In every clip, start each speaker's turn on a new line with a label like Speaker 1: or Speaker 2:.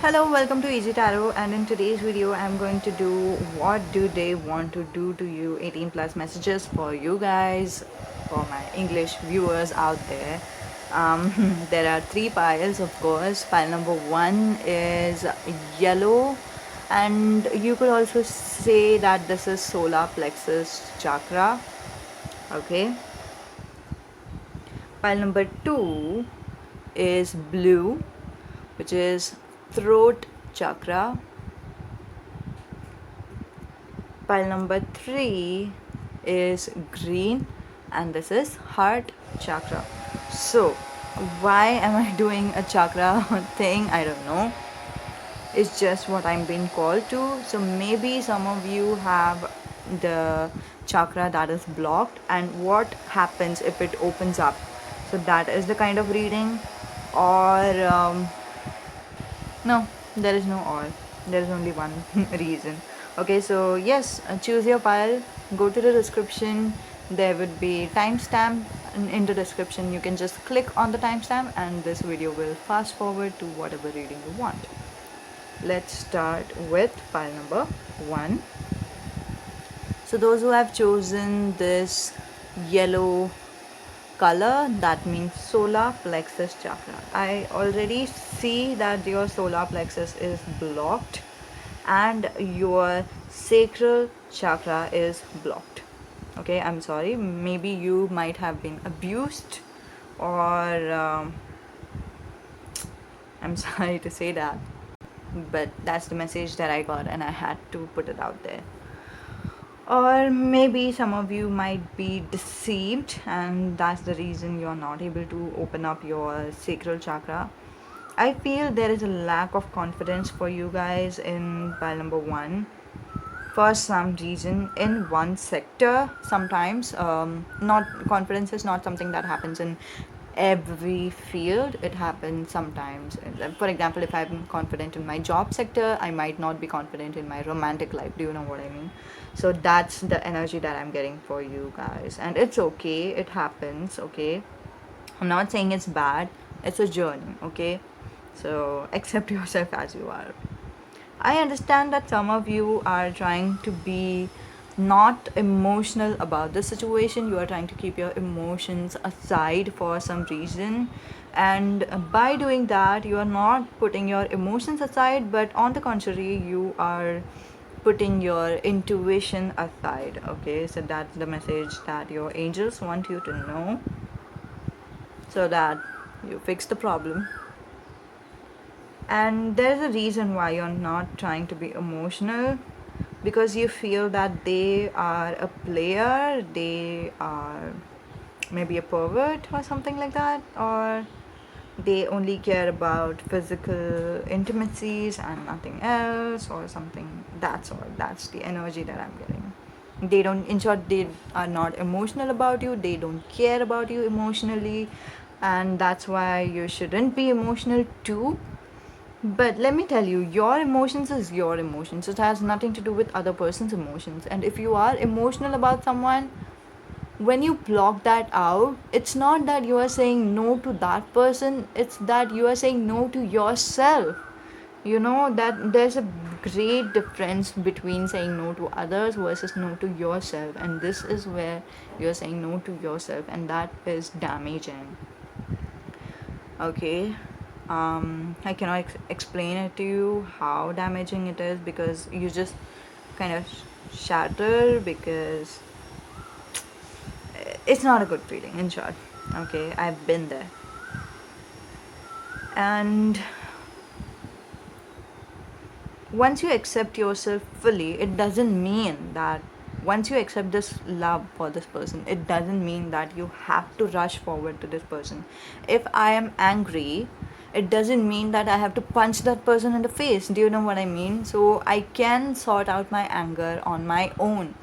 Speaker 1: Hello, welcome to EasyyTarott, and in today's video I'm going to do what do they want to do to you, 18 plus messages for you guys, for my English viewers out there. There are three piles, of course. Pile number one is yellow, and you could also say that this is solar plexus chakra. Okay. Pile number two is blue, which is throat chakra. Pile number three is green, and this is heart chakra. So why am I doing a chakra thing? I don't know. It's just what I'm being called to. So maybe some of you have the chakra that is blocked, and what happens if it opens up. So that is the kind of reading. Or no, there is no or. There is only one reason. Okay, so yes, choose your pile. Go to the description. There would be timestamp in the description. You can just click on the timestamp, and this video will fast forward to whatever reading you want. Let's start with pile number one. So those who have chosen this yellow color, that means solar plexus chakra. I already see that your solar plexus is blocked and your sacral chakra is blocked. Okay, I'm sorry, maybe you might have been abused, or I'm sorry to say that, but that's the message that I got and I had to put it out there. Or maybe some of you might be deceived, and that's the reason you're not able to open up your sacral chakra. I feel there is a lack of confidence for you guys in pile number one for some reason in one sector. Sometimes not confidence is not something that happens in every field. It happens sometimes. For example, if I'm confident in my job sector, I might not be confident in my romantic life. Do you know what I mean? So that's the energy that I'm getting for you guys, and it's okay, it happens. Okay, I'm not saying it's bad, it's a journey. Okay, so accept yourself as you are. I understand that some of you are trying to be not emotional about the situation. You are trying to keep your emotions aside for some reason. And by doing that, you are not putting your emotions aside, but on the contrary, you are putting your intuition aside. Okay, so that's the message that your angels want you to know, so that you fix the problem. And there's a reason why you're not trying to be emotional, because you feel that they are a player, they are maybe a pervert or something like that, or they only care about physical intimacies and nothing else, or something. That's all. That's the energy that I'm getting. They don't, in short, they are not emotional about you, they don't care about you emotionally, and that's why you shouldn't be emotional too. But let me tell you, your emotions is your emotions. It has nothing to do with other person's emotions. And if you are emotional about someone, when you block that out, it's not that you are saying no to that person, it's that you are saying no to yourself. You know that there's a great difference between saying no to others versus no to yourself. And this is where you're saying no to yourself, and that is damaging. Okay, I cannot explain it to you how damaging it is, because you just kind of shatter, because it's not a good feeling, in short. Okay, I've been there. And once you accept yourself fully, it doesn't mean that once you accept this love for this person, it doesn't mean that you have to rush forward to this person. If I am angry, it doesn't mean that I have to punch that person in the face. Do you know what I mean? So I can sort out my anger on my own.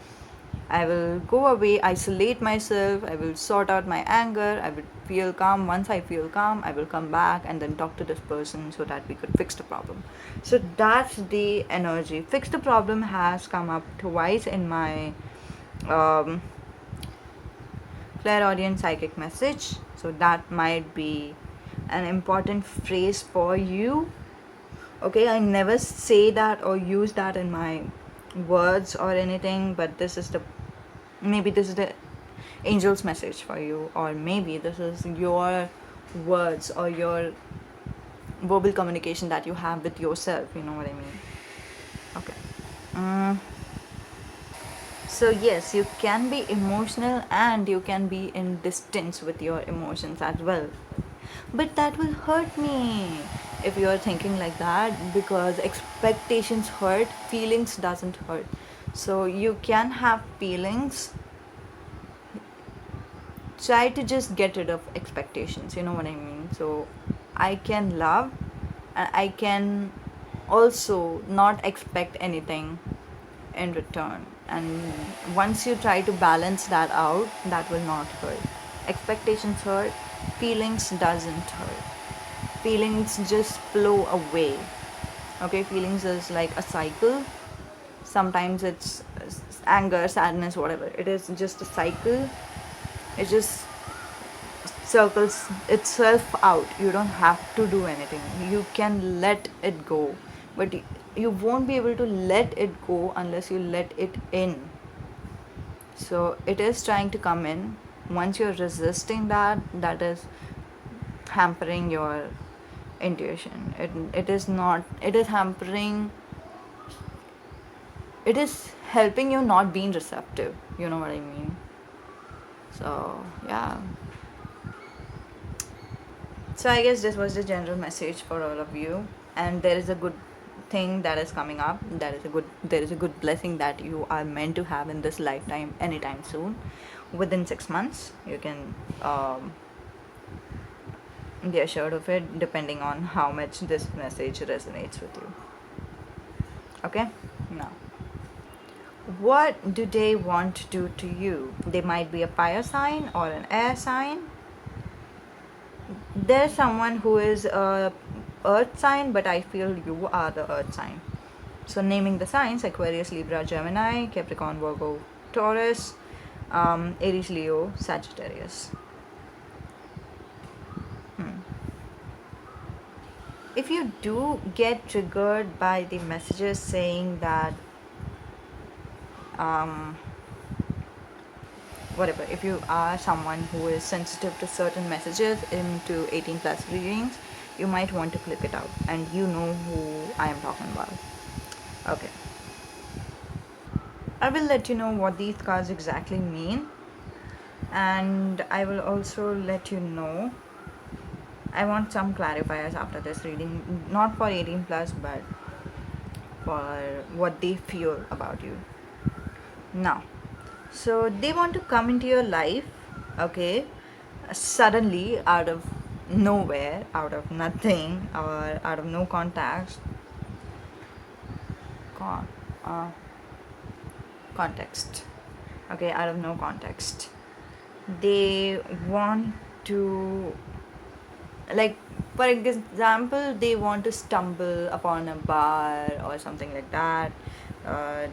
Speaker 1: I will go away, isolate myself, I will sort out my anger, I will feel calm. Once I feel calm, I will come back and then talk to this person so that we could fix the problem. So that's the energy. Fix the problem has come up twice in my clairaudient psychic message. So that might be an important phrase for you. Okay, I never say that or use that in my words or anything, but maybe this is the angel's message for you, or maybe this is your words or your verbal communication that you have with yourself, you know what I mean? Okay. So yes, you can be emotional and you can be in distance with your emotions as well. But that will hurt me if you are thinking like that, because expectations hurt, feelings doesn't hurt. So you can have feelings. Try to just get rid of expectations, you know what I mean? So I can love and I can also not expect anything in return, and once you try to balance that out, that will not hurt. Expectations hurt, feelings doesn't hurt. Feelings just flow away. Okay, feelings is like a cycle. Sometimes it's anger, sadness, whatever it is, just a cycle. It just circles itself out. You don't have to do anything, you can let it go, but you won't be able to let it go unless you let it in. So it is trying to come in. Once you're resisting that, that is hampering your intuition. It is not, it is hampering, it is helping you not being receptive, you know what I mean? So yeah, so I guess this was the general message for all of you, and there is a good thing that is coming up. There is a good blessing that you are meant to have in this lifetime anytime soon. Within 6 months, you can be assured of it, depending on how much this message resonates with you. Okay, now what do they want to do to you? They might be a fire sign or an air sign. There's someone who is a earth sign, but I feel you are the earth sign. So naming the signs: Aquarius, Libra, Gemini, Capricorn, Virgo, Taurus, Aries, Leo, Sagittarius. If you do get triggered by the messages saying that whatever, if you are someone who is sensitive to certain messages into 18 plus readings, you might want to click it out, and you know who I am talking about. Okay, I will let you know what these cards exactly mean, and I will also let you know, I want some clarifiers after this reading, not for 18 plus, but for what they feel about you. Now, so they want to come into your life, okay, suddenly, out of nowhere, out of nothing, or out of no context. Con- uh, Context. Okay, out of no context. They want to, like, for example, they want to stumble upon a bar or something like that. Uh,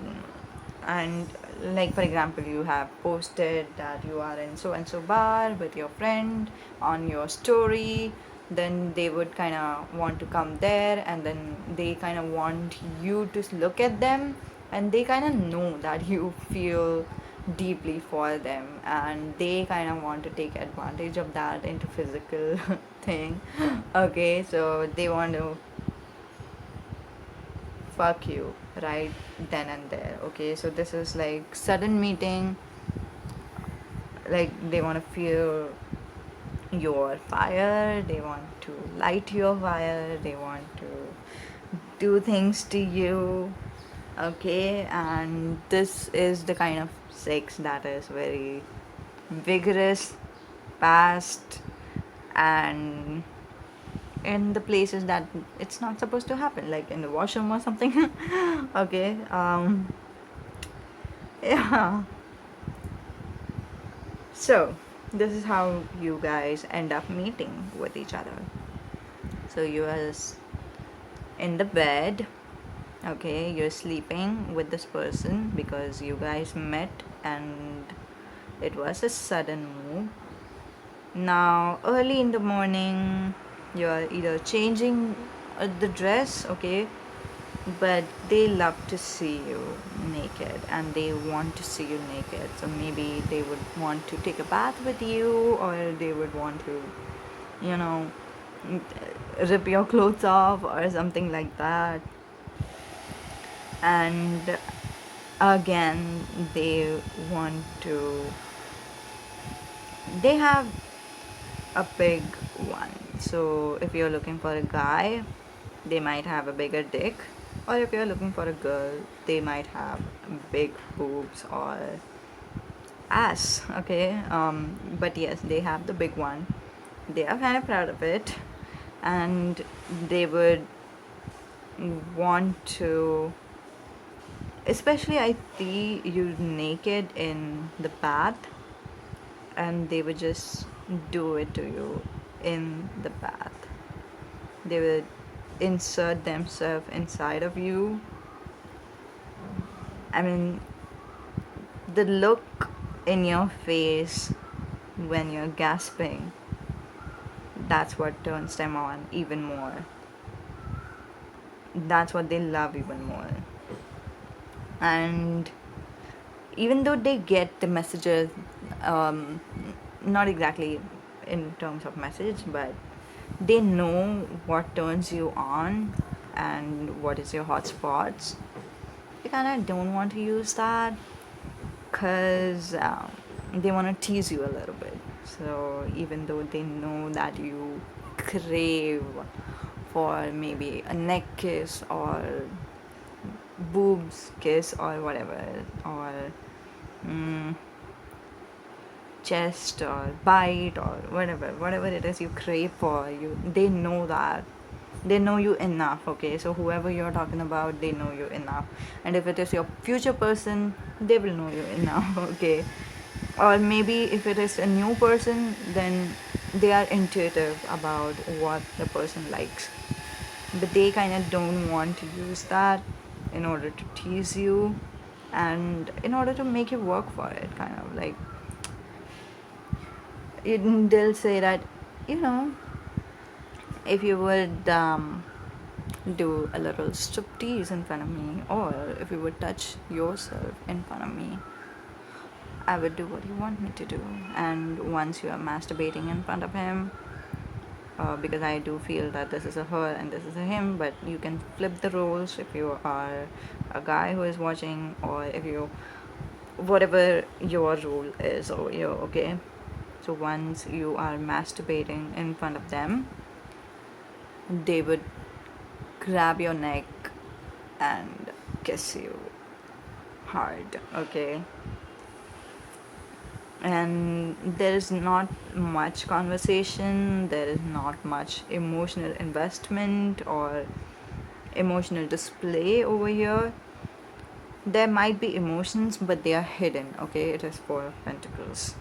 Speaker 1: and like, for example, you have posted that you are in so and so bar with your friend on your story, then they would kind of want to come there, and then they kind of want you to look at them, and they kind of know that you feel deeply for them, and they kind of want to take advantage of that into physical thing. Okay, so they want to fuck you right then and there. Okay, so this is like sudden meeting, like they want to feel your fire, they want to light your fire, they want to do things to you. Okay, and this is the kind of sex that is very vigorous, fast, and in the places that it's not supposed to happen, like in the washroom or something. Okay, yeah. So this is how you guys end up meeting with each other. So you are in the bed, okay, you're sleeping with this person because you guys met and it was a sudden move. Now early in the morning, you're either changing the dress, okay, but they love to see you naked and they want to see you naked. So maybe they would want to take a bath with you, or they would want to, you know, rip your clothes off or something like that. And again, they want to, they have a big one. So if you're looking for a guy, they might have a bigger dick, or if you're looking for a girl, they might have big boobs or ass, okay. But yes, they have the big one. They are kind of proud of it, and they would want to, especially I see you naked in the bath, and they would just do it to you in the bath. They would insert themselves inside of you. I mean, the look in your face when you're gasping, that's what turns them on even more. That's what they love even more. And even though they get the messages, um, not exactly in terms of message, but they know what turns you on and what is your hot spots, they kind of don't want to use that because they want to tease you a little bit. So even though they know that you crave for maybe a neck kiss or boobs kiss or whatever, or chest or bite or whatever it is you crave for, they know that, they know you enough, okay. So whoever you're talking about, they know you enough. And if it is your future person, they will know you enough, okay. Or maybe if it is a new person, then they are intuitive about what the person likes, but they kind of don't want to use that in order to tease you and in order to make you work for it, kind of like they'll say that, you know, if you would do a little striptease in front of me, or if you would touch yourself in front of me, I would do what you want me to do. And once you are masturbating in front of him, because I do feel that this is a her and this is a him, but you can flip the roles if you are a guy who is watching, or if you, whatever your role is over here, okay. So once you are masturbating in front of them, they would grab your neck and kiss you hard, okay. And there is not much conversation, there is not much emotional investment or emotional display over here. There might be emotions, but they are hidden, okay. It is Four of Pentacles.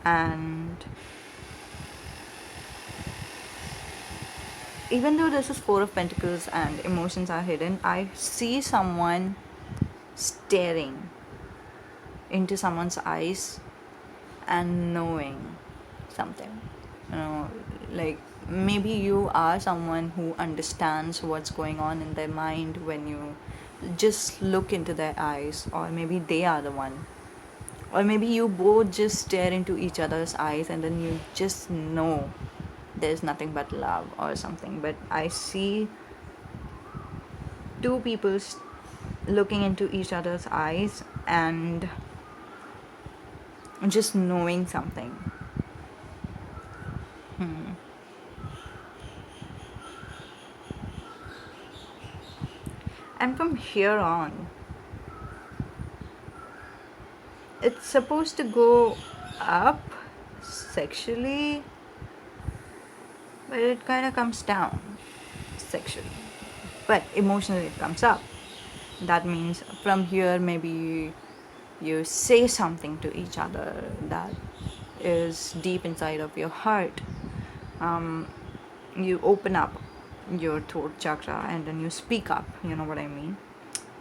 Speaker 1: And even though this is Four of Pentacles and emotions are hidden, I see someone staring into someone's eyes and knowing something, you know, like maybe you are someone who understands what's going on in their mind when you just look into their eyes, or maybe they are the one, or maybe you both just stare into each other's eyes and then you just know there's nothing but love or something. But I see two people looking into each other's eyes and just knowing something. And from here on, it's supposed to go up sexually, but it kind of comes down sexually. But emotionally, it comes up. That means from here, maybe you say something to each other that is deep inside of your heart. You open up your throat chakra and then you speak up, you know what I mean.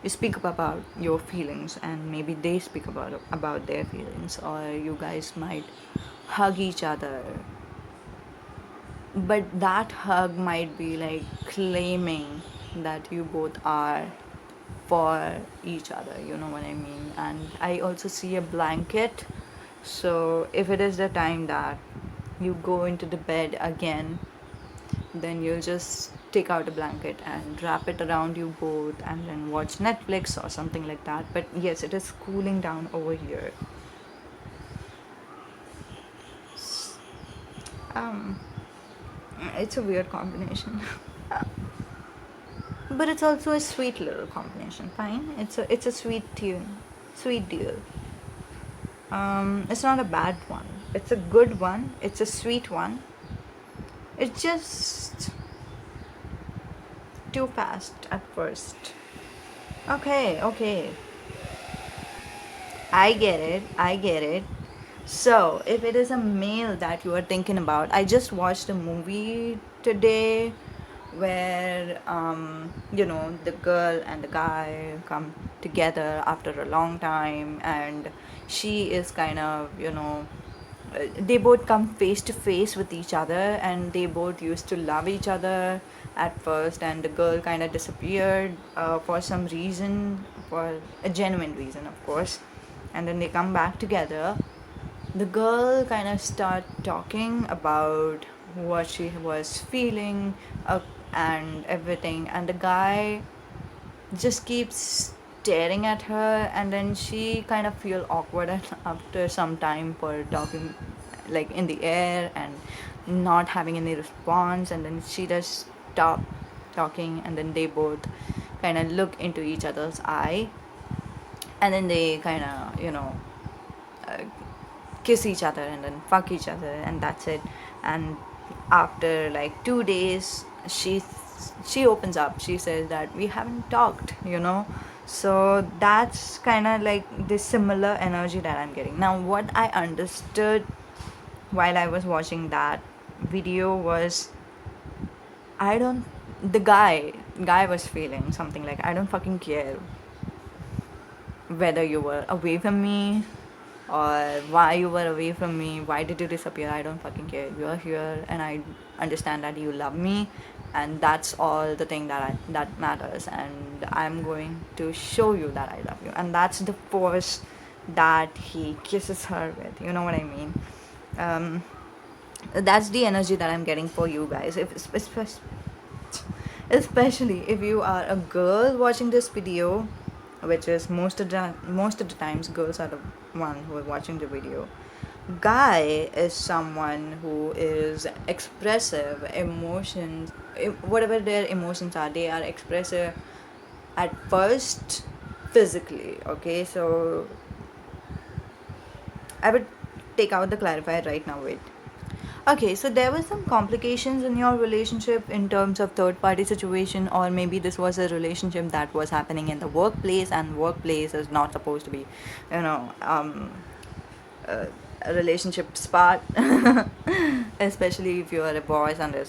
Speaker 1: You speak up about your feelings, and maybe they speak about their feelings, or you guys might hug each other but that hug might be like claiming that you both are for each other, you know what I mean? And I also see a blanket. So if it is the time that you go into the bed again, then you'll just take out a blanket and wrap it around you both and then watch Netflix or something like that. But yes, it is cooling down over here. um it's a weird combination. But it's also a sweet little combination. Fine, it's a sweet tune, sweet deal. It's not a bad one, it's a good one, it's a sweet one. It's just too fast at first. Okay, I get it. So if it is a male that you are thinking about, I just watched a movie today where the girl and the guy come together after a long time, and she is kind of, they both come face to face with each other, and they both used to love each other at first, and the girl kind of disappeared for some reason, for a genuine reason, of course, and then they come back together. The girl kind of start talking about what she was feeling, and everything, and the guy just keeps staring at her, and then she kind of feel awkward after some time for talking like in the air and not having any response, and then she just stop talking, and then they both kind of look into each other's eye, and then they kind of uh, kiss each other and then fuck each other, and that's it. And after like 2 days, she opens up, she says that we haven't talked. So that's kind of like the similar energy that I'm getting now. What I understood while I was watching that video was, I don't the guy was feeling something like, I don't fucking care whether you were away from me or why you were away from me, why did you disappear, I don't fucking care, you're here, and I understand that you love me, and that's all the thing that matters, and I'm going to show you that I love you. And that's the force that he kisses her with, you know what I mean? um, that's the energy that I'm getting for you guys, especially if you are a girl watching this video, which is most of the times girls are the one who are watching the video. Guy is someone who is expressive emotions, whatever their emotions are, they are expressive at first physically. Okay, so I would take out the clarifier right now. Wait. Okay, so there were some complications in your relationship in terms of third party situation, or maybe this was a relationship that was happening in the workplace, and workplace is not supposed to be, you know, a relationship spot, especially if you are a boys and a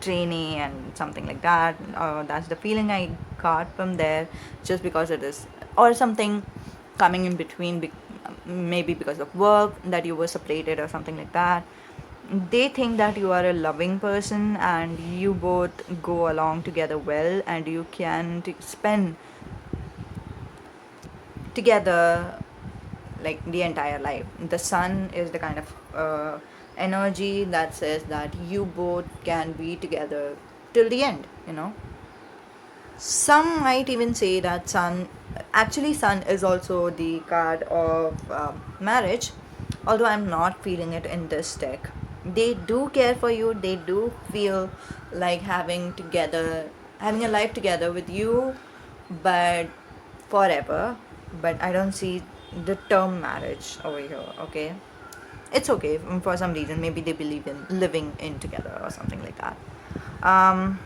Speaker 1: trainee and something like that. That's the feeling I got from there, just because it is, or something coming in between, maybe because of work that you were separated or something like that. They think that you are a loving person and you both go along together well, and you can spend together like the entire life. The sun is the kind of energy that says that you both can be together till the end. Some might even say that sun is also the card of marriage, although I'm not feeling it in this deck. They do care for you, they do feel like having a life together with you, but forever. But I don't see the term marriage over here. Okay, it's okay, for some reason maybe they believe in living in together or something like that. um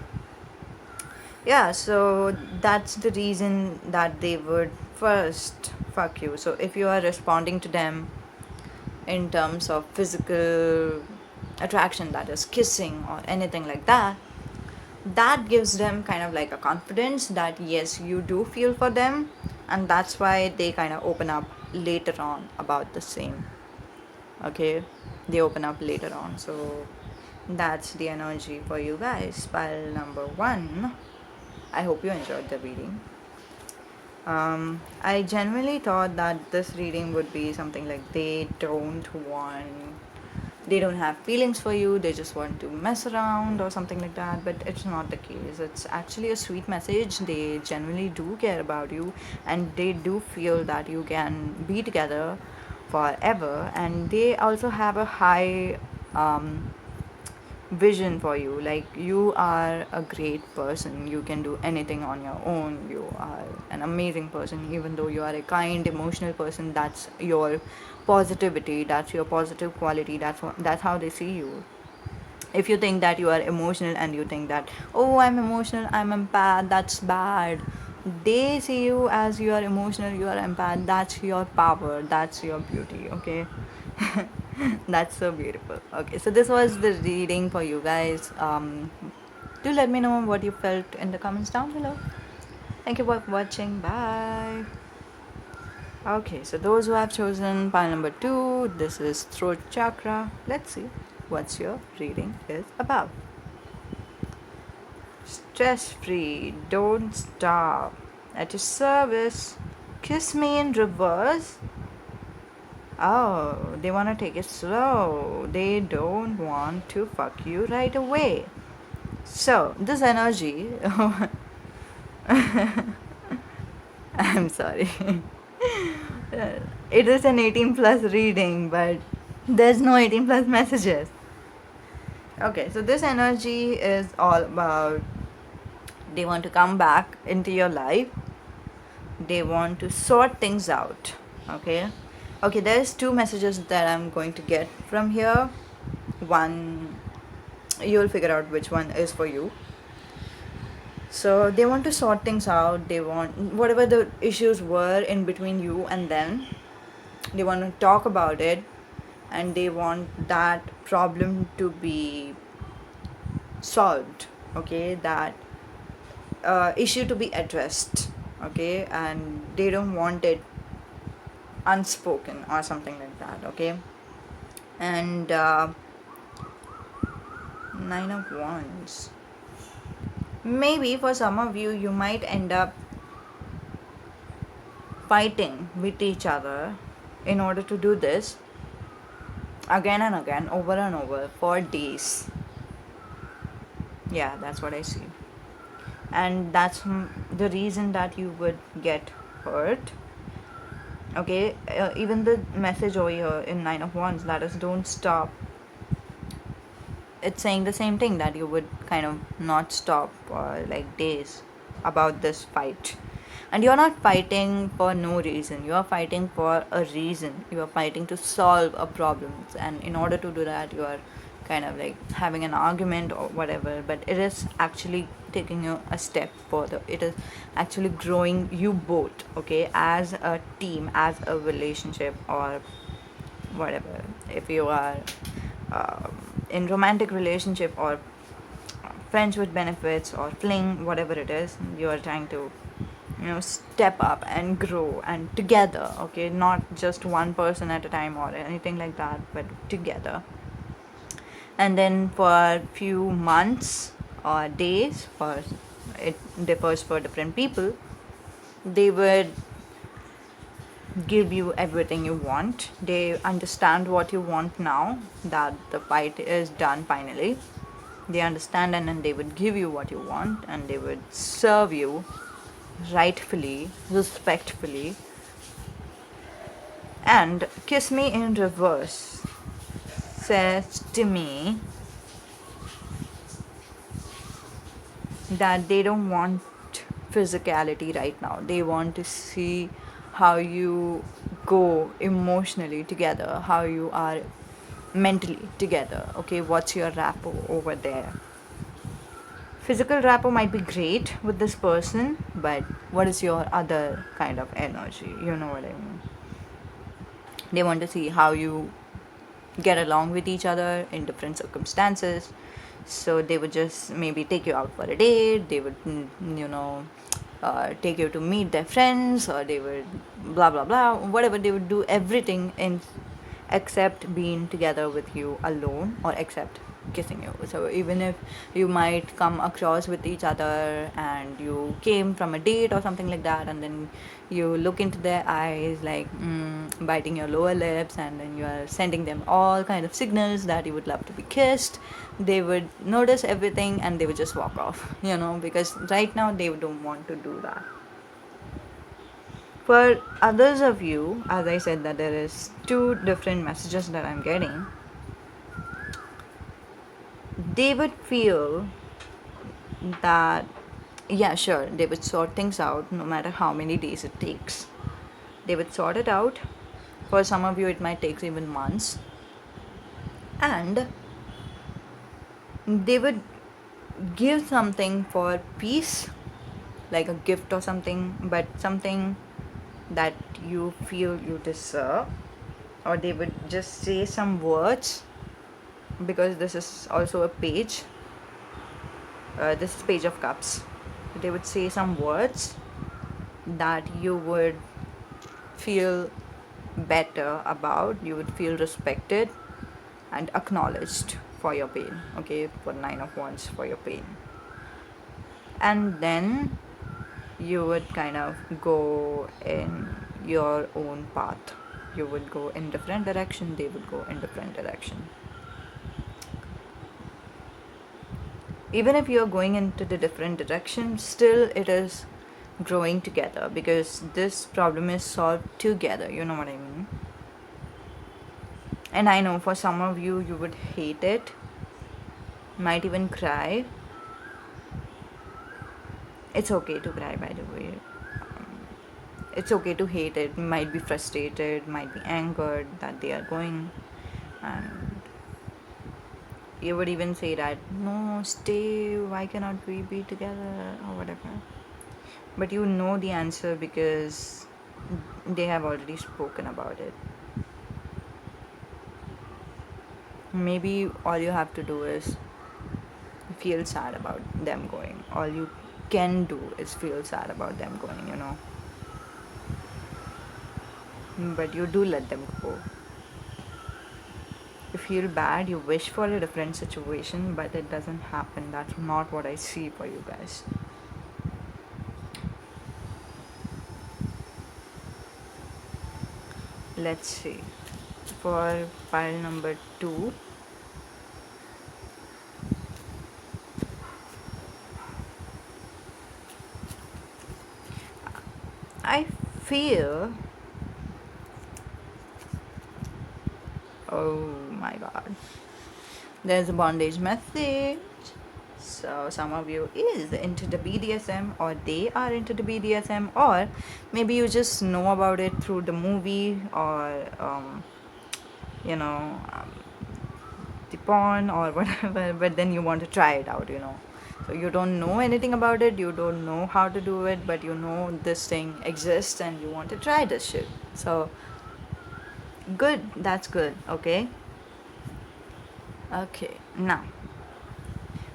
Speaker 1: yeah, so that's the reason that they would first fuck you. So if you are responding to them in terms of physical attraction, that is kissing or anything like that, that gives them kind of like a confidence that yes, you do feel for them, and that's why they kind of open up later on about the same. Okay, they open up later on. So that's the energy for you guys. Pile number 1. I hope you enjoyed the reading. I genuinely thought that this reading would be something like they don't have feelings for you, they just want to mess around or something like that, but it's not the case. It's actually a sweet message. They genuinely do care about you, and they do feel that you can be together forever, and they also have a high vision for you. Like, you are a great person, you can do anything on your own, you are an amazing person. Even though you are a kind, emotional person, that's your positivity, that's your positive quality, that's how they see you. If you think that you are emotional and you think that, oh, I'm emotional, I'm empath, that's bad, they see you as you are emotional, you are empath, that's your power, that's your beauty. Okay. That's so beautiful. Okay, so this was the reading for you guys. Do let me know what you felt in the comments down below. Thank you for watching. Bye. Okay, so those who have chosen pile number 2, this is throat chakra. Let's see what your reading is about. Stress free, don't stop. At your service. Kiss me in reverse. Oh, they want to take it slow. They don't want to fuck you right away. So, this energy. I'm sorry. It is an 18 plus reading, but there's no 18 plus messages. Okay, so this energy is all about they want to come back into your life. They want to sort things out. Okay, there's 2 messages that I'm going to get from here. One, you'll figure out which one is for you. So they want to sort things out. They want whatever the issues were in between you and them, they want to talk about it, and they want that problem to be solved. Okay, that issue to be addressed. Okay, and they don't want it unspoken or something like that. Okay, and 9 of Wands. Maybe for some of you, you might end up fighting with each other in order to do this again and again, over and over, for days. Yeah, that's what I see. And that's the reason that you would get hurt. Okay, even the message over here in 9 of Wands, that is, don't stop. It's saying the same thing, that you would kind of not stop for like days about this fight. And you're not fighting for no reason, you are fighting for a reason. You are fighting to solve a problem, and in order to do that, you are kind of like having an argument or whatever, but it is actually taking you a step further. It is actually growing you both, okay, as a team, as a relationship, or whatever. If you are in romantic relationship or friends with benefits or fling, whatever it is, you are trying to step up and grow, and together. Okay, not just one person at a time or anything like that, but together. And then for a few months or days, for it differs for different people, they would give you everything you want. They understand what you want now that the fight is done finally. They understand, and then they would give you what you want, and they would serve you rightfully, respectfully. And kiss me in reverse says to me that they don't want physicality right now. They want to see how you go emotionally together, how you are mentally together. Okay, what's your rapport over there? Physical rapport might be great with this person, but what is your other kind of energy? You know what I mean? They want to see how you get along with each other in different circumstances. So they would just maybe take you out for a date. They would take you to meet their friends, or they would blah blah blah, whatever. They would do everything in except being together with you alone, or except kissing you. So even if you might come across with each other and you came from a date or something like that, and then you look into their eyes like biting your lower lips, and then you are sending them all kind of signals that you would love to be kissed, they would notice everything and they would just walk off, because right now they don't want to do that. For others of you, as I said, that there is two different messages that I'm getting. They would feel that, yeah, sure, they would sort things out no matter how many days it takes. They would sort it out. For some of you, it might take even months. And they would give something for peace, like a gift or something, but something that you feel you deserve. Or they would just say some words, because this is also a page. This is Page of Cups. They would say some words that you would feel better about, you would feel respected and acknowledged for your pain. Okay, for 9 of Wands, for your pain. And then you would kind of go in your own path. You would go in different direction, they would go in different direction. Even if you're going into the different direction, still it is growing together, because this problem is solved together, you know what I mean? And I know for some of you, you would hate it, might even cry. It's okay to cry, by the way. It's okay to hate it, might be frustrated, might be angered that they are going, and you would even say that, no, stay, why cannot we be together, or whatever. But you know the answer because they have already spoken about it. Maybe all you have to do is feel sad about them going. All you can do is feel sad about them going, But you do let them go. You feel bad, you wish for a different situation, but it doesn't happen. That's not what I see for you guys. Let's see. For pile number 2, I feel, oh my god, there's a bondage message. So some of you is into the BDSM, or they are into the BDSM, or maybe you just know about it through the movie, or the porn or whatever, but then you want to try it out. So you don't know anything about it, you don't know how to do it, but you know this thing exists and you want to try this shit. So good, that's good. Okay, now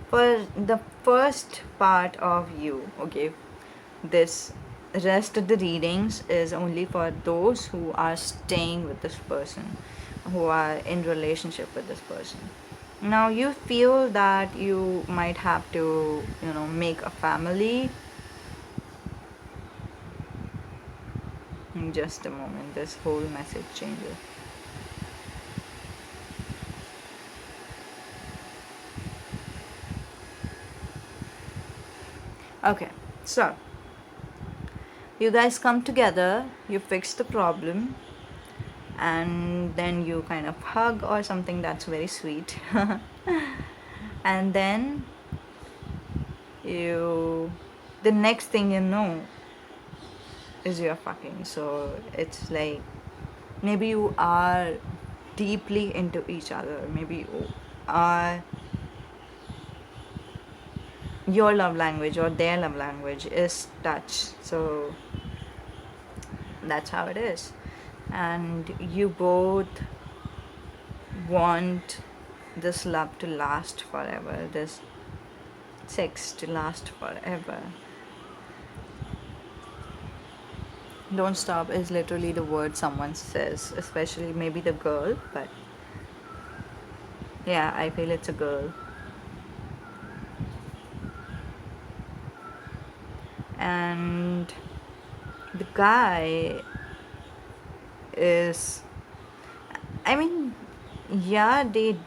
Speaker 1: for the first part of you, okay, this rest of the readings is only for those who are staying with this person, who are in relationship with this person. Now you feel that you might have to make a family. In just a moment, this whole message changes. Okay, so you guys come together, you fix the problem, and then you kind of hug or something. That's very sweet. And then the next thing you know is you're fucking. So it's like, maybe you are deeply into each other, maybe you are, your love language or their love language is touch. So that's how it is. And you both want this love to last forever, this sex to last forever. Don't stop is literally the word someone says, especially maybe the girl, but Yeah, I feel it's a girl. And the guy is, I mean, yeah, they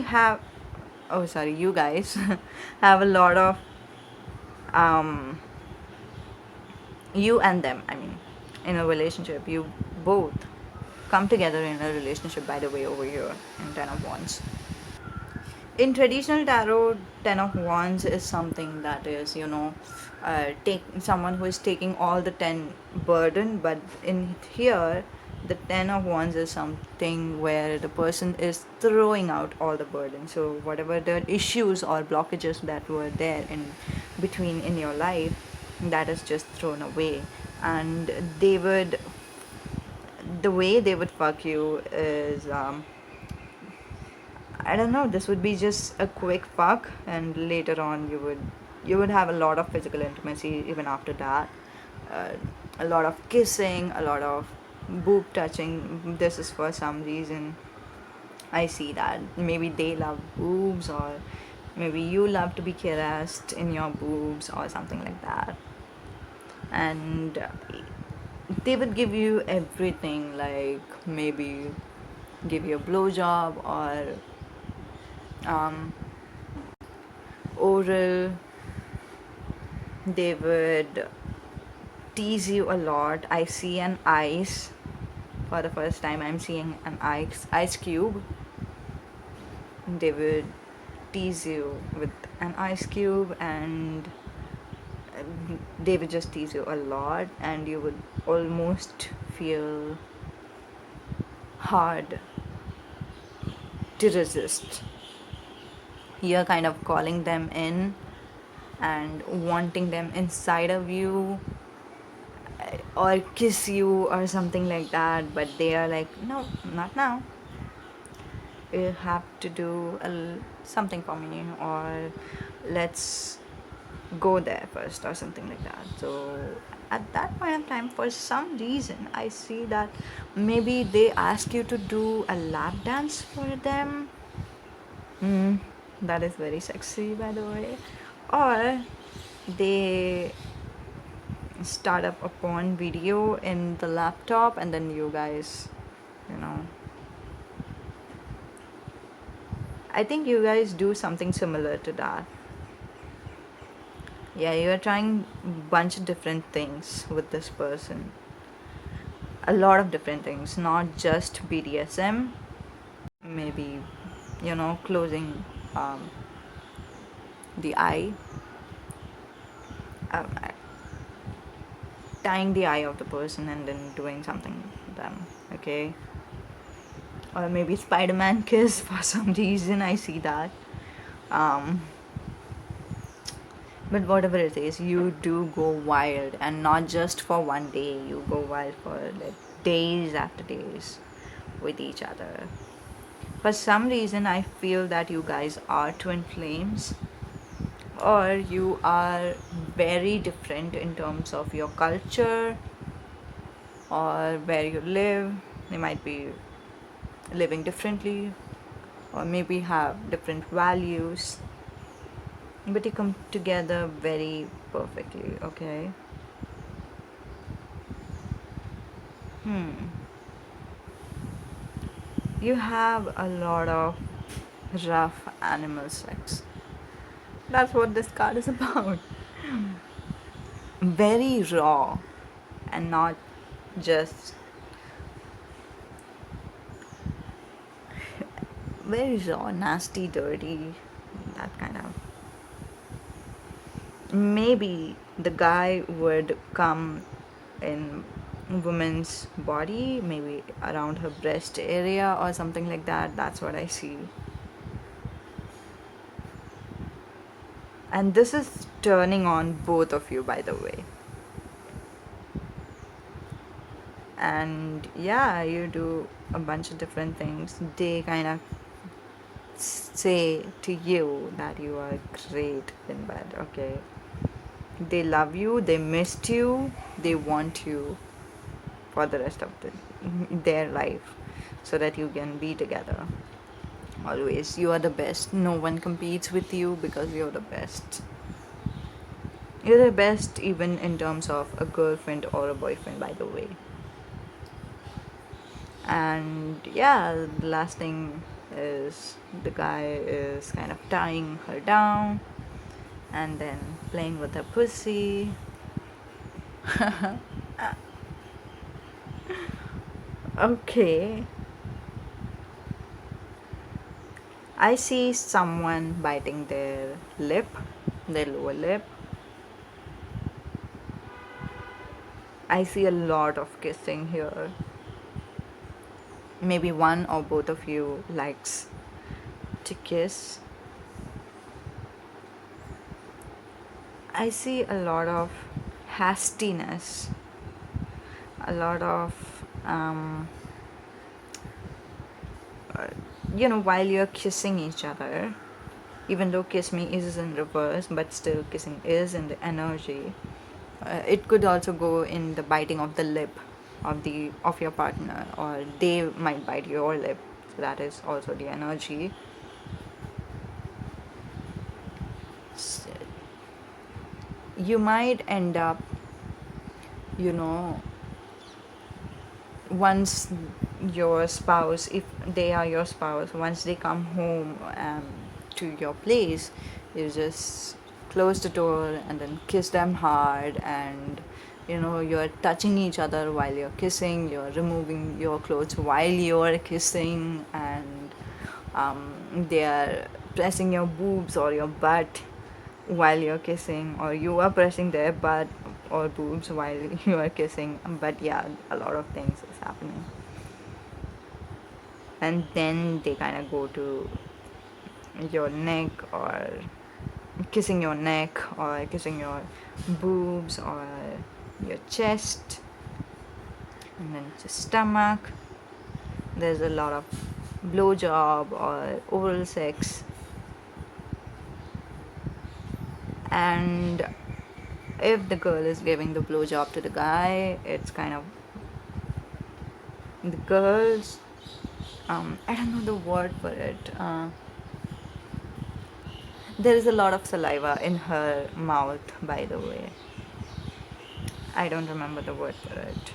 Speaker 1: have, oh, sorry, you guys have a lot of, um, you and them, I mean, in a relationship, you both come together in a relationship, by the way, over here in Ten of Wands. In traditional tarot, Ten of Wands is something that is, take someone who is taking all the 10 burden, but in here, the Ten of Wands is something where the person is throwing out all the burden. So whatever the issues or blockages that were there in between in your life, that is just thrown away, and they would, the way they would fuck you is, I don't know, this would be just a quick fuck, and later on you would have a lot of physical intimacy even after that. Uh, a lot of kissing, a lot of boob touching. This is for some reason. I see that. Maybe they love boobs, or maybe you love to be caressed in your boobs, or something like that. And they would give you everything, like maybe give you a blowjob, or um, oral. They would tease you a lot. I see an ice. For the first time, I'm seeing an ice cube. They would tease you with an ice cube, and they would just tease you a lot, and you would almost feel hard to resist. You're kind of calling them in and wanting them inside of you, or kiss you or something like that, but they are like, no, not now, you have to do something for me, or let's go there first, or something like that. So at that point of time, for some reason, I see that maybe they ask you to do a lap dance for them. That is very sexy, by the way. Or they start up a porn video in the laptop, and then you guys, you know, I think you guys do something similar to that. Yeah, you're trying bunch of different things with this person. A lot of different things, not just BDSM. Maybe, closing the eye, um, tying the eye of the person and then doing something with them, okay? Or maybe Spider-Man kiss for some reason, I see that. Um, but whatever it is, you do go wild, and not just for one day, you go wild for like days after days with each other. For some reason, I feel that you guys are twin flames, or you are very different in terms of your culture or where you live. They might be living differently, or maybe have different values, but you come together very perfectly, okay? You have a lot of rough animal sex. That's what this card is about. Very raw, and not just very raw, nasty, dirty, that kind of. Maybe the guy would come in woman's body, maybe around her breast area or something like that. That's what I see. And this is turning on both of you, by the way. And yeah, you do a bunch of different things. They kind of say to you that you are great in bed, okay? They love you, they missed you, they want you for the rest of their life, so that you can be together. Always, you are the best. No one competes with you because you're the best. You're the best even in terms of a girlfriend or a boyfriend, by the way. And yeah, the last thing is the guy is kind of tying her down and then playing with her pussy. Okay. I see someone biting their lip, their lower lip. I see a lot of kissing here. Maybe one or both of you likes to kiss. I see a lot of hastiness, a lot of while you're kissing each other, even though kiss me is in reverse, but still kissing is in the energy. It could also go in the biting of the lip of your partner, or they might bite your lip. So that is also the energy. So you might end up, once your spouse, if they are your spouse, once they come home to your place, you just close the door and then kiss them hard, and you're touching each other while you're kissing, you're removing your clothes while you're kissing, and they are pressing your boobs or your butt while you're kissing, or you are pressing their butt or boobs while you are kissing. But yeah, a lot of things is happening, and then they kind of go to your neck, or kissing your neck, or kissing your boobs, or your chest, and then the stomach. There's a lot of blowjob or oral sex, and if the girl is giving the blowjob to the guy, it's kind of the girls. I don't know the word for it. There is a lot of saliva in her mouth, by the way. I don't remember the word for it.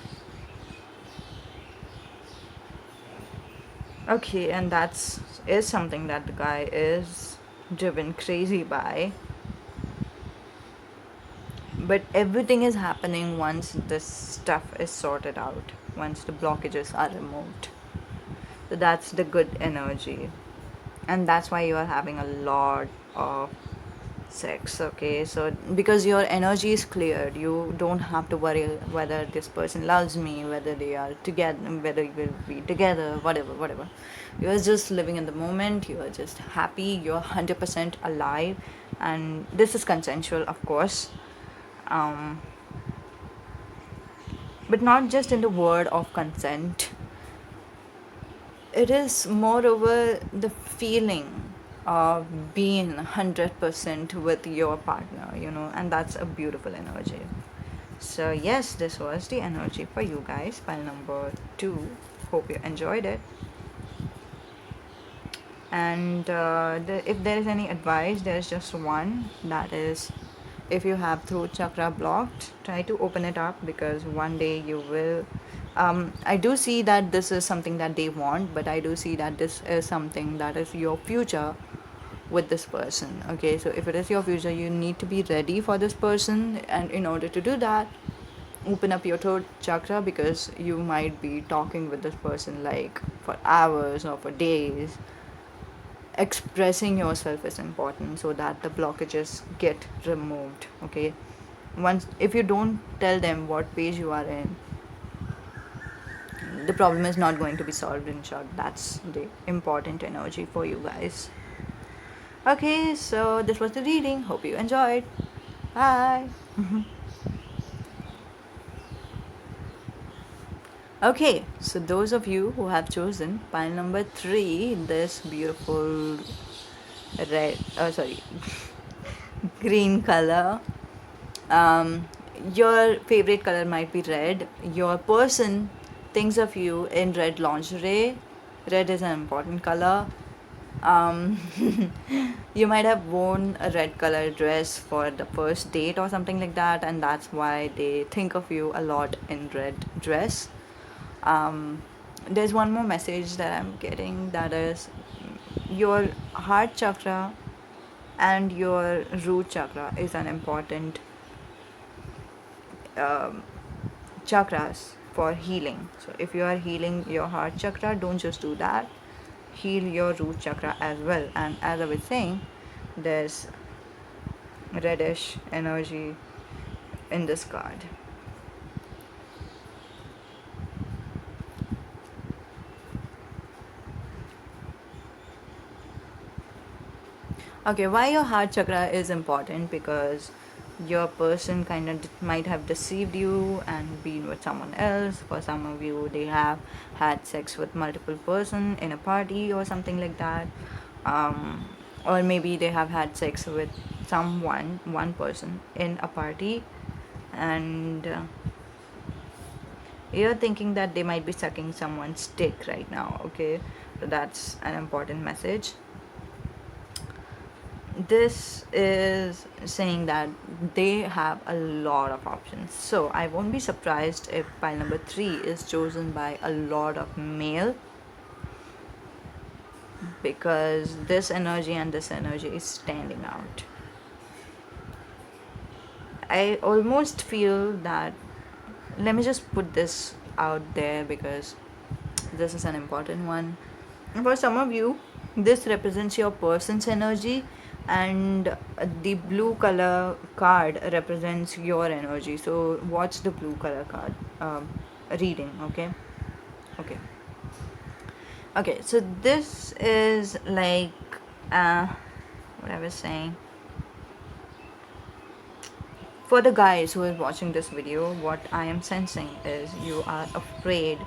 Speaker 1: Okay, and that's is something that the guy is driven crazy by. But everything is happening once this stuff is sorted out, once the blockages are removed. So that's the good energy. And that's why you are having a lot of sex, okay? So because your energy is cleared, you don't have to worry whether this person loves me, whether they are together, whether you will be together, whatever. You are just living in the moment, you are just happy, you're 100% alive, and this is consensual, of course. But not just in the word of consent. It is moreover the feeling of being 100% with your partner, and that's a beautiful energy. So yes, this was the energy for you guys, pile number 2. Hope you enjoyed it. And if there is any advice, there's just one, that is, if you have throat chakra blocked, try to open it up, because one day you will. I do see that this is something that they want, but I do see that this is something that is your future with this person. Okay, so if it is your future, you need to be ready for this person, and in order to do that, open up your throat chakra, because you might be talking with this person like for hours or for days. Expressing yourself is important so that the blockages get removed. Okay, once, if you don't tell them what page you are in, the problem is not going to be solved. In short, that's the important energy for you guys. Okay, so this was the reading. Hope you enjoyed. Bye. Okay, so those of you who have chosen pile number 3, this beautiful green color, your favorite color might be red. Your person thinks of you in red lingerie. Red is an important color. um, you might have worn a red color dress for the first date or something like that, and that's why they think of you a lot in red dress. There's one more message that I'm getting, that is your heart chakra and your root chakra is an important um, chakras for healing. So if you are healing your heart chakra, don't just do that, heal your root chakra as well. And as I was saying, there's reddish energy in this card. Okay, why your heart chakra is important? Because your person kind of might have deceived you and been with someone else. For some of you, they have had sex with multiple person in a party or something like that. um, or maybe they have had sex with one person in a party, and you're thinking that they might be sucking someone's dick right now. Okay, so that's an important message. This is saying that they have a lot of options. So I won't be surprised if pile number 3 is chosen by a lot of male, because this energy and this energy is standing out. I almost feel that, let me just put this out there because this is an important one. For some of you, this represents your person's energy, and the blue color card represents your energy. So watch the blue color card reading. Okay. Okay, so this is like what I was saying. For the guys who are watching this video, what I am sensing is you are afraid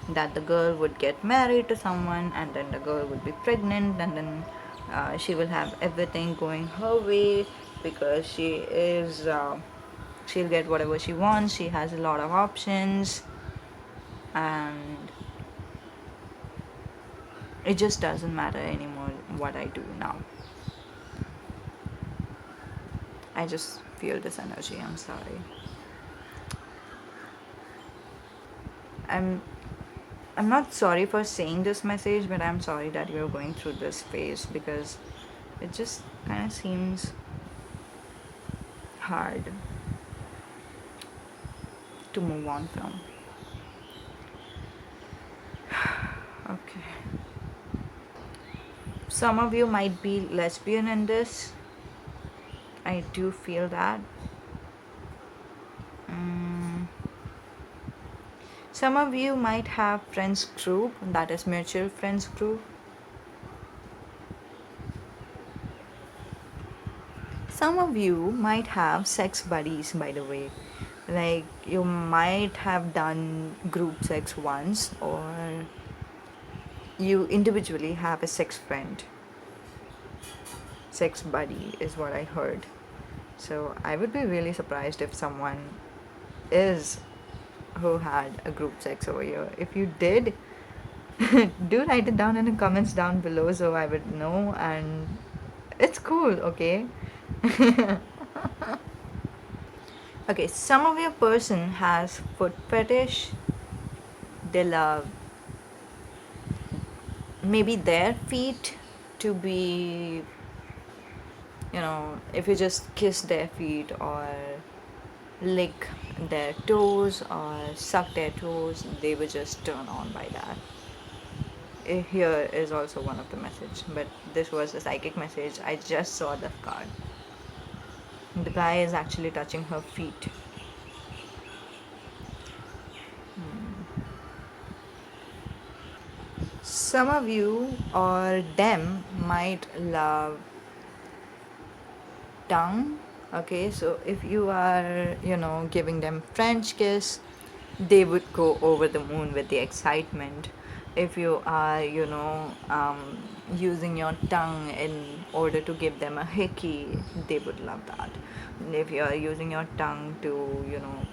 Speaker 1: that the girl would get married to someone, and then the girl would be pregnant, and then she will have everything going her way, because she'll get whatever she wants. She has a lot of options, and it just doesn't matter anymore what I do now. I just feel this energy. I'm sorry. I'm not sorry for saying this message, but I'm sorry that you're going through this phase, because it just kind of seems hard to move on from. Okay. Some of you might be lesbian in this. I do feel that. Some of you might have friends group, that is mutual friends group. Some of you might have sex buddies, by the way. Like, you might have done group sex once, or you individually have a sex friend. Sex buddy is what I heard. So I would be really surprised if someone is who had a group sex over here. If you did, do write it down in the comments down below so I would know, and it's cool, okay? Okay, some of your person has foot fetish. They love maybe their feet to be, if you just kiss their feet or lick their toes or suck their toes, they will just turn on by that. Here is also one of the message, but this was a psychic message. I just saw the card. The guy is actually touching her feet. Some of you or them might love tongue. Okay, so if you are giving them French kiss, they would go over the moon with the excitement. If you are using your tongue in order to give them a hickey, they would love that. If you are using your tongue to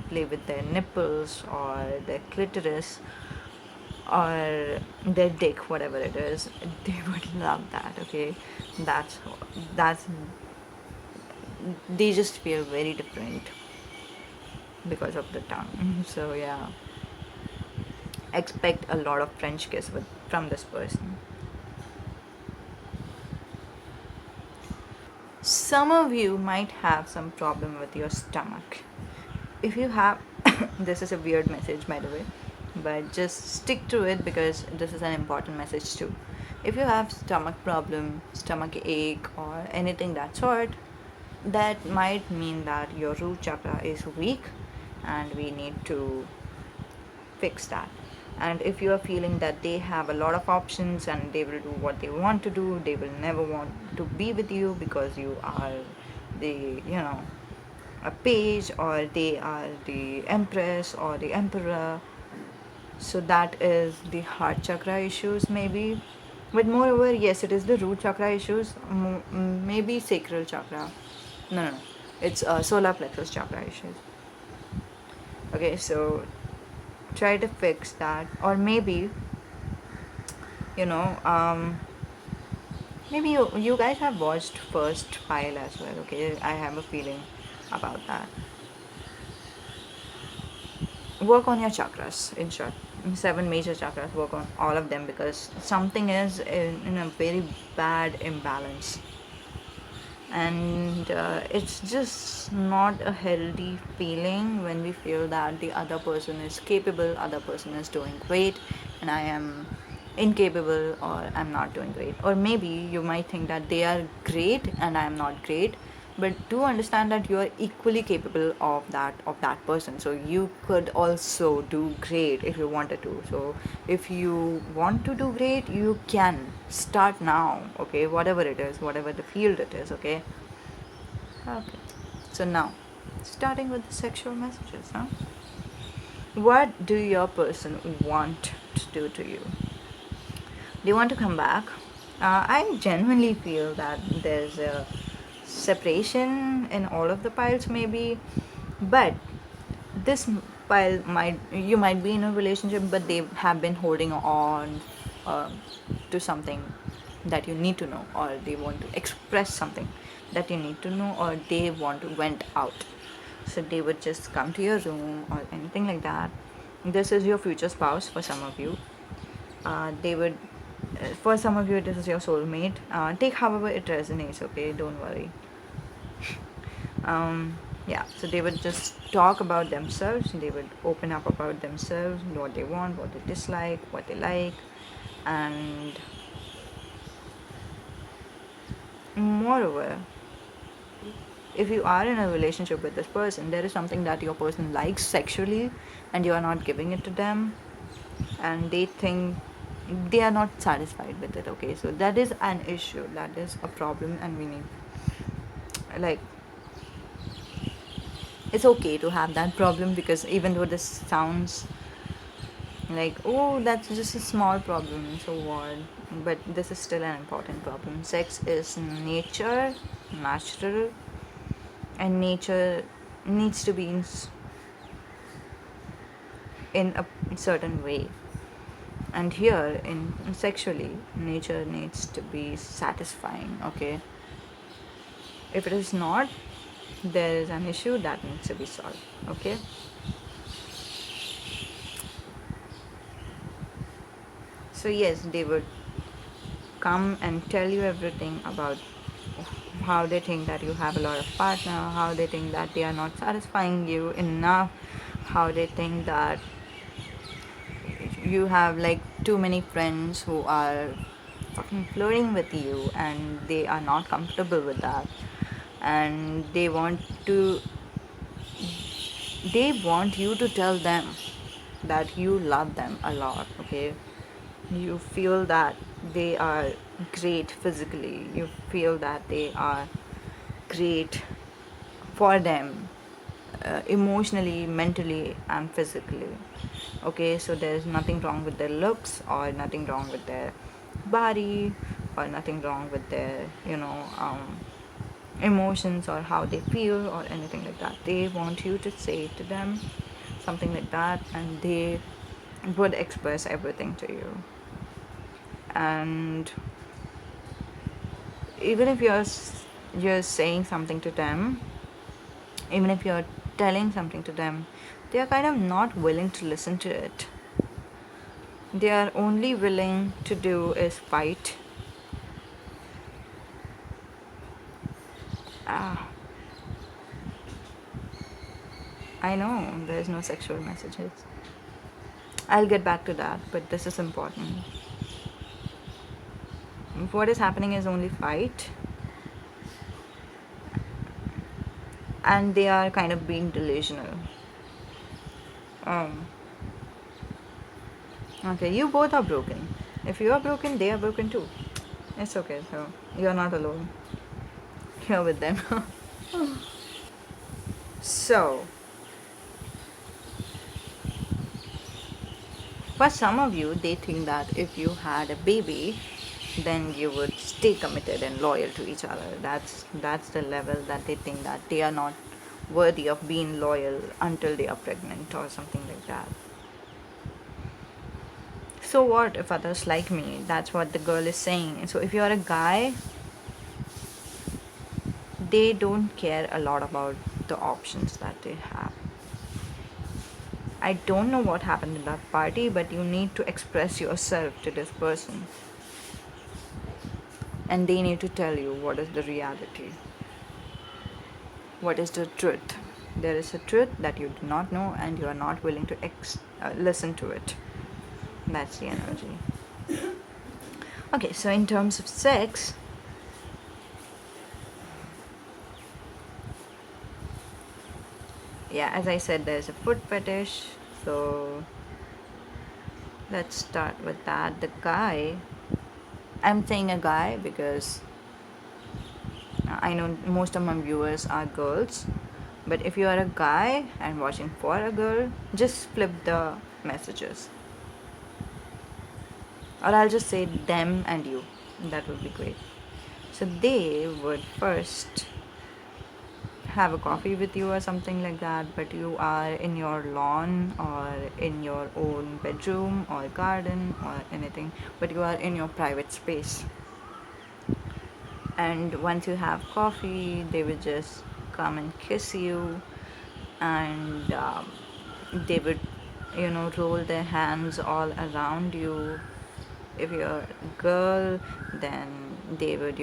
Speaker 1: play with their nipples or their clitoris, or their dick, whatever it is, they would love that. Okay, that's that's they just feel very different because of the tongue. So yeah, expect a lot of French kiss from this person. Some of you might have some problem with your stomach. If you have, this is a weird message by the way, but just stick to it because this is an important message too. If you have stomach problem, stomach ache, or anything that sort, that might mean that your root chakra is weak and we need to fix that. And if you are feeling that they have a lot of options and they will do what they want to do, they will never want to be with you because you are the, a page, or they are the empress or the emperor. So that is the heart chakra issues maybe. But moreover, yes, it is the root chakra issues, maybe sacral chakra. No, it's solar plexus chakra issues. Okay, so try to fix that. Or maybe, you know um maybe you guys have watched first file as well. Okay, I have a feeling about that. Work on your chakras, in short. Seven major chakras, work on all of them because something is in a very bad imbalance. And it's just not a healthy feeling when we feel that the other person is capable, other person is doing great, and I am incapable, or I'm not doing great. Or maybe you might think that they are great and I am not great, but do understand that you are equally capable of that person, so you could also do great if you wanted to. So if you want to do great, you can start now. Okay, whatever it is, whatever the field it is. Okay. Okay, so now starting with the sexual messages, huh? What do your person want to do to you? They want to come back. I genuinely feel that there's a separation in all of the piles, maybe, but this pile might, you might be in a relationship, but they have been holding on uh, to something that you need to know, or they want to express something that you need to know, or they want to vent out. So they would just come to your room or anything like that. This is your future spouse for some of you. They would, for some of you, this is your soulmate. Take however it resonates, okay? Don't worry. Yeah, so they would just talk about themselves, they would open up about themselves, what they want, what they dislike, what they like. And moreover, if you are in a relationship with this person, there is something that your person likes sexually and you are not giving it to them, and they think they are not satisfied with it. Okay, so that is an issue, that is a problem, and we need, like, it's okay to have that problem, because even though this sounds like, oh, that's just a small problem, so what, but this is still an important problem. Sex is natural, and nature needs to be in a certain way. And here in sexually, nature needs to be satisfying. Okay, if it is not, there is an issue that needs to be solved. Okay. So yes, they would come and tell you everything about how they think that you have a lot of partner, how they think that they are not satisfying you enough, how they think that you have like too many friends who are fucking flirting with you and they are not comfortable with that, and they want you to tell them that you love them a lot. Okay, you feel that they are great physically, you feel that they are great for them, emotionally, mentally, and physically. Okay, so there's nothing wrong with their looks, or nothing wrong with their body, or nothing wrong with their emotions, or how they feel, or anything like that. They want you to say to them something like that, and they would express everything to you. And even if you're saying something to them, even if you're telling something to them, they are kind of not willing to listen to it. They are only willing to do is fight. Ah, I know there's no sexual messages. I'll get back to that, but this is important. What is happening is only fight, and they are kind of being delusional. Um, okay, you both are broken. If you are broken, they are broken too. It's okay, so you're not alone. You're with them. So, for some of you, they think that if you had a baby, then you would stay committed and loyal to each other. That's the level that they think that they are not worthy of being loyal until they are pregnant or something like that. So what if others like me? That's what the girl is saying. So if you're a guy, they don't care a lot about the options that they have. I don't know what happened in that party, but you need to express yourself to this person. And they need to tell you what is the reality. What is the truth? There is a truth that you do not know and you are not willing to listen to it. That's the energy. Okay, so in terms of sex, yeah, as I said, there's a foot fetish. So let's start with that. The guy, I'm saying a guy because I know most of my viewers are girls, but if you are a guy and watching for a girl, just flip the messages, or I'll just say them and you. That would be great. So they would first have a coffee with you or something like that, but you are in your lawn or in your own bedroom or garden or anything, but you are in your private space. And once you have coffee, they will just come and kiss you, and they would, roll their hands all around you. If you're a girl, then they would,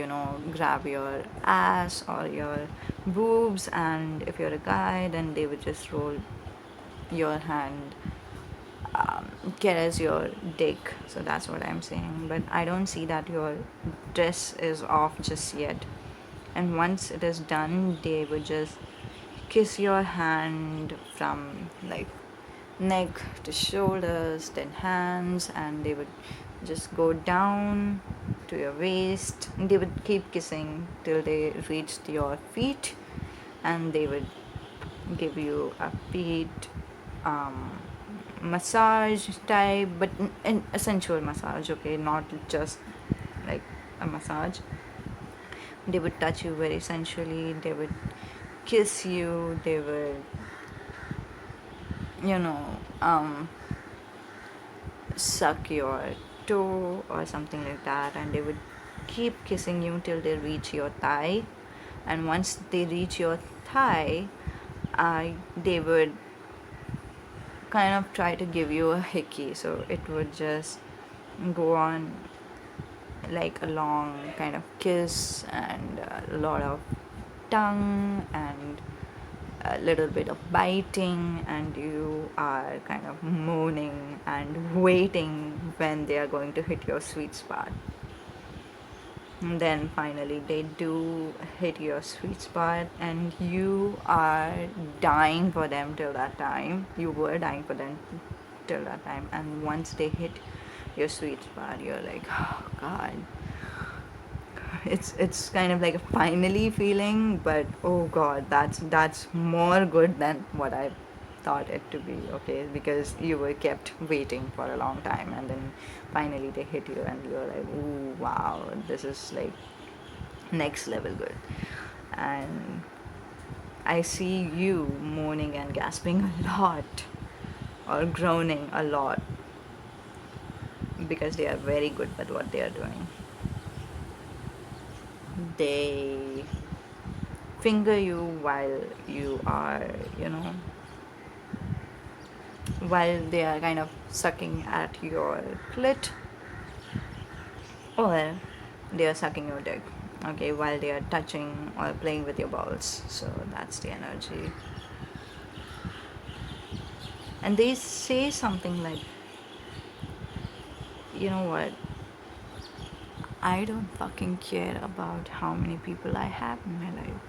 Speaker 1: grab your ass or your boobs, and if you're a guy, then they would just roll your hand, caress your dick. So that's what I'm saying. But I don't see that your dress is off just yet. And once it is done, they would just kiss your hand from like neck to shoulders, then hands, and they would just go down to your waist. They would keep kissing till they reached your feet, and they would give you a feet massage type, but a sensual massage, okay, not just like a massage. They would touch you very sensually, they would kiss you, they would, you know, suck your toe or something like that, and they would keep kissing you till they reach your thigh. And once they reach your thigh, they would kind of try to give you a hickey, so it would just go on like a long kind of kiss and a lot of tongue and a little bit of biting, and you are kind of moaning and waiting when they are going to hit your sweet spot. And then finally they do hit your sweet spot, and you are dying for them till that time. You were dying for them till that time, and once they hit your sweet spot, you're like, oh god. It's kind of like a finally feeling, but oh god, that's more good than what I thought it to be, okay, because you were kept waiting for a long time, and then finally they hit you and you're like, ooh, wow, this is like next level good. And I see you moaning and gasping a lot or groaning a lot, because they are very good at what they are doing. They finger you while you are, while they are kind of sucking at your clit, or they are sucking your dick, okay, while they are touching or playing with your balls. So that's the energy. And they say something like, you know what, I don't fucking care about how many people I have in my life.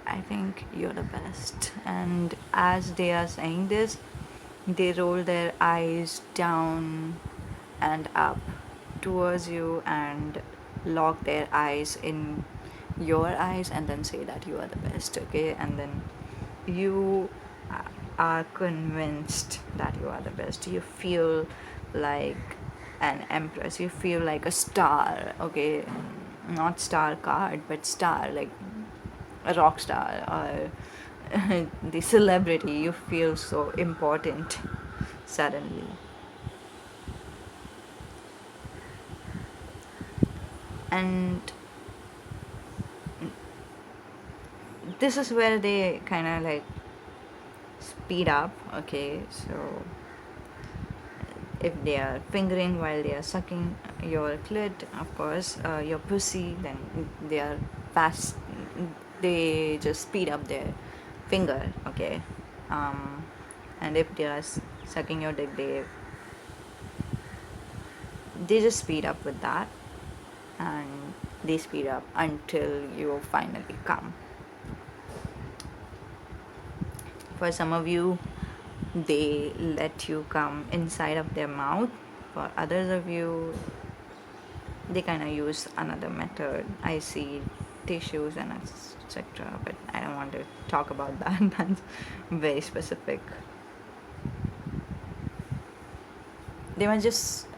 Speaker 1: I think you're the best. And as they are saying this, they roll their eyes down and up towards you and lock their eyes in your eyes and then say that you are the best, okay? And then you are convinced that you are the best. You feel like an empress. You feel like a star, okay? Not star card, but star, like a rock star or the celebrity. You feel so important suddenly. And this is where they kind of like speed up, okay? So if they are fingering while they are sucking your clit, of course, your pussy, then they are fast. They just speed up their finger, okay? And if they are sucking your dick, they just speed up with that, and they speed up until you finally come. For some of you, they let you come inside of their mouth. For others of you, they kind of use another method. I see tissues and etc. But I don't want to talk about that. That's very specific. They might just,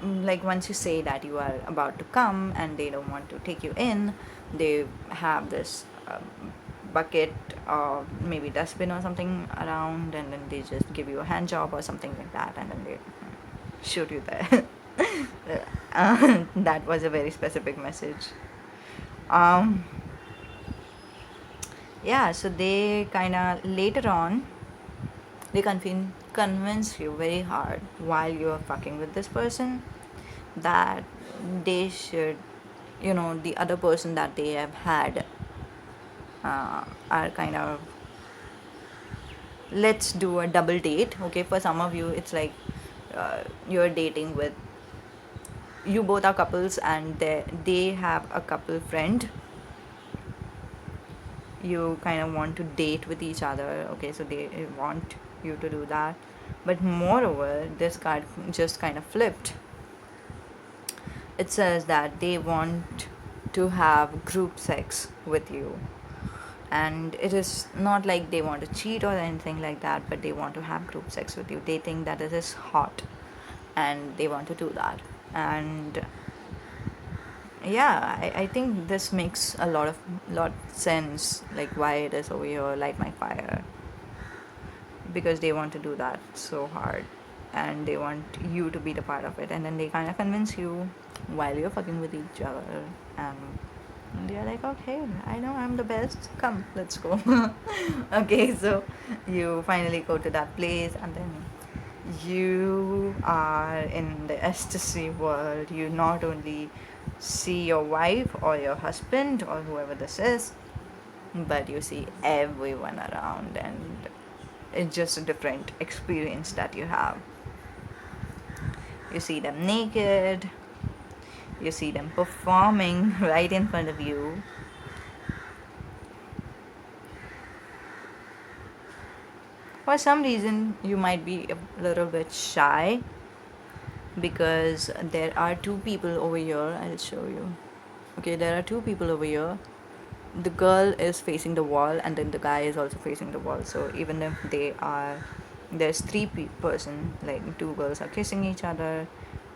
Speaker 1: like, once you say that you are about to come and they don't want to take you in, they have this bucket or maybe dustbin or something around, and then they just give you a hand job or something like that, and then they shoot you there. That was a very specific message. Yeah, so they kind of later on, they convince you very hard while you are fucking with this person that they should, the other person that they have had are kind of, let's do a double date, okay? For some of you, it's like you're dating with, you both are couples and they have a couple friend. You kind of want to date with each other, okay? So they want you to do that. But moreover, this card just kind of flipped. It says that they want to have group sex with you, and it is not like they want to cheat or anything like that, but they want to have group sex with you. They think that it is hot and they want to do that. And yeah, I think this makes a lot sense, like why it is over here, light my fire, because they want to do that so hard and they want you to be the part of it, and then they kind of convince you while you're fucking with each other, and they're like, okay, I know I'm the best, come, let's go. Okay, so you finally go to that place, and then you are in the ecstasy world. You not only see your wife or your husband or whoever this is, but you see everyone around, and it's just a different experience that you have. You see them naked, you see them performing right in front of you. For some reason, you might be a little bit shy because there are two people over here. I'll show you. Okay, there are two people over here. The girl is facing the wall, and then the guy is also facing the wall. So even if there's three person, like two girls are kissing each other,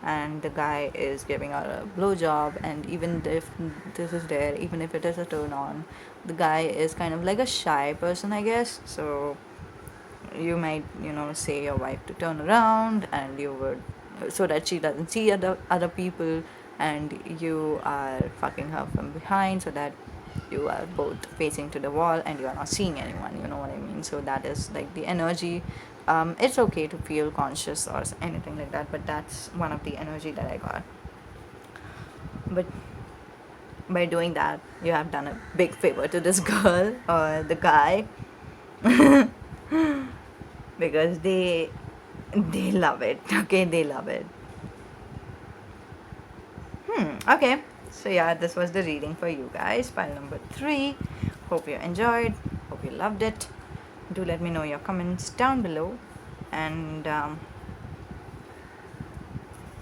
Speaker 1: and the guy is giving her a blowjob, and even if this is there, even if it is a turn on, the guy is kind of like a shy person, I guess. So you might, say your wife to turn around, and you would so that she doesn't see other people, and you are fucking her from behind so that you are both facing to the wall and you are not seeing anyone, you know what I mean? So that is like the energy. It's okay to feel conscious or anything like that, but that's one of the energy that I got. But by doing that, you have done a big favor to this girl or the guy, because they love it. Okay, they love it. Okay, so yeah, this was the reading for you guys, pile number 3. Hope you enjoyed, hope you loved it. Do let me know your comments down below. And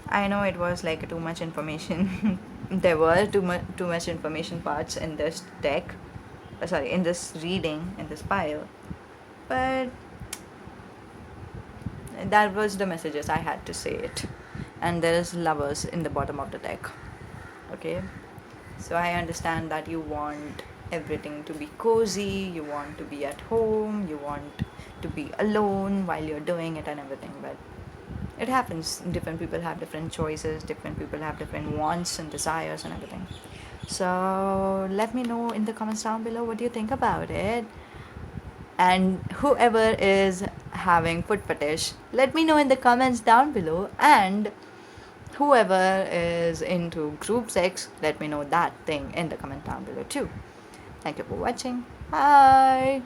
Speaker 1: I know it was like too much information. There were too much information parts in this deck, sorry, in this reading, in this pile, but that was the messages I had to say it. And there is lovers in the bottom of the deck. Okay, so I understand that you want everything to be cozy, you want to be at home, you want to be alone while you're doing it and everything, but it happens. Different people have different choices, different people have different wants and desires and everything. So let me know in the comments down below what you think about it. And whoever is having foot fetish, let me know in the comments down below. And whoever is into group sex, let me know that thing in the comment down below too. Thank you for watching. Bye.